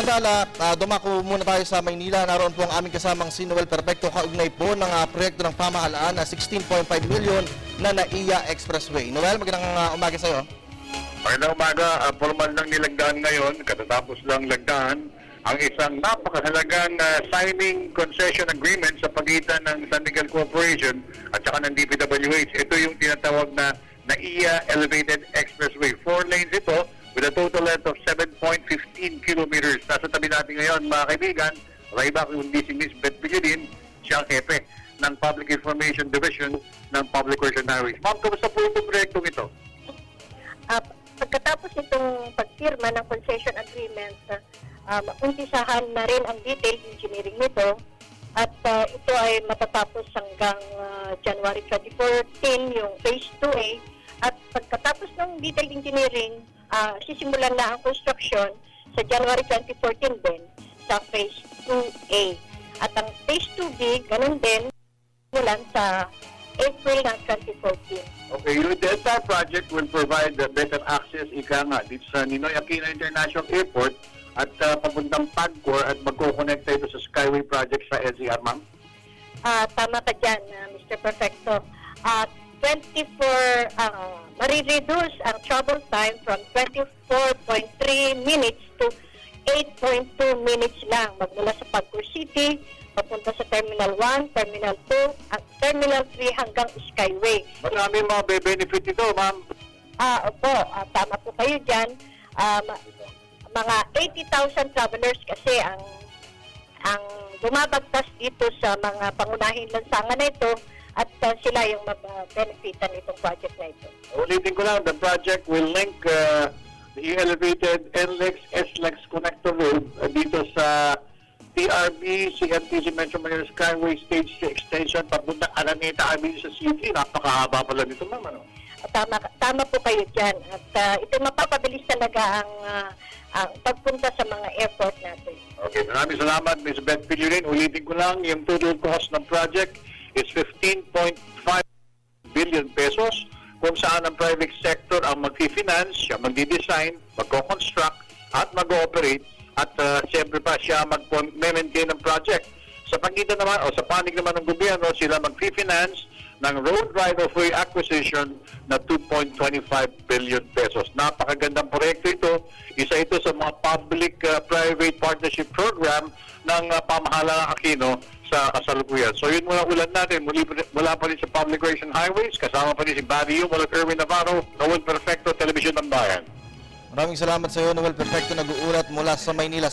Samantala, dumako muna tayo sa Maynila. Naroon po ang aming kasamang si Noel Perfecto kaugnay po ng proyekto ng pamahalaan na 16.5 million na NAIA Expressway. Noel, magandang umaga sa iyo. Magandang umaga. Formal nang nilagdaan ngayon, katatapos lang lagdaan, ang isang napakahalagang signing concession agreement sa pagitan ng San Miguel Corporation at saka ng DPWH. Ito yung tinatawag na NAIA Elevated Expressway. 4 lanes ito with a total length of 7.15 kilometers. Nasa tabi natin ngayon, mga kaibigan, wala iba kundi si Ms. Beth Villadin, siya ang hepe ng Public Information Division ng Public Works and Highways. Ma'am, kamusta po itong proyektong ito? Pagkatapos itong pagpirma ng concession agreement, umpisahan na rin ang detailed engineering nito at ito ay matatapos hanggang January 2014 yung phase 2A at pagkatapos ng detailed engineering, sisimulan na ang construction sa January 2014 din sa phase 2A. At ang phase 2B, ganun din, simulan sa April ng 2014. Okay, the entire project will provide better access, ika nga, dito sa Ninoy Aquino International Airport at papuntang PAGCOR at magkukonekta ito sa Skyway project sa LCR, ma'am? Tama ka dyan, Mr. Perfecto. marireduce ang travel time from 24.3 minutes to 8.2 minutes lang magmula sa PAGCOR City, papunta sa Terminal 1, Terminal 2, at Terminal 3 hanggang Skyway. Maraming mga benefit ito, ma'am. Opo, tama po kayo dyan. Mga 80,000 travelers kasi ang bumabagtas dito sa mga pangunahing lansangan na ito at sila yung mabenefitan itong project na ito. Ulitin ko lang, the project will link the elevated NLEX, SLEX connector road dito sa TRB, CMTC Metro Manila Skyway Stage 3 Extension papuntang Araneta Avenue sa City. Napakahaba pala nito, ma'am. Ano? Tama po kayo dyan. At ito mapapabilis talaga ang pagpunta sa mga airport natin. Okay, maraming salamat, Ms. Beth Villadin. Ulitin ko lang, yung total cost ng project is 15.5 billion pesos kung saan ang private sector ang mag-finance, siya magdi-design, magko-construct at mag-ooperate at siyempre pa siya mag-maintain ng project. Sa pagitan naman o sa panig naman ng gobyerno, sila mag-finance ng road right-of-way acquisition na 2.25 billion pesos. Napakagandang proyekto ito. Isa ito sa mga public-private partnership program ng pamahalaan ng Aquino sa kasalukuyan. So yun muna ulan natin. Mula pa rin sa Public Works and Highways, kasama pa rin si Barry Yu, mula Erwin Navarro, Noel Perfecto, Telebisyon ng Bayan. Maraming salamat sa iyo, Noel Perfecto, nag-uulat mula sa Maynila.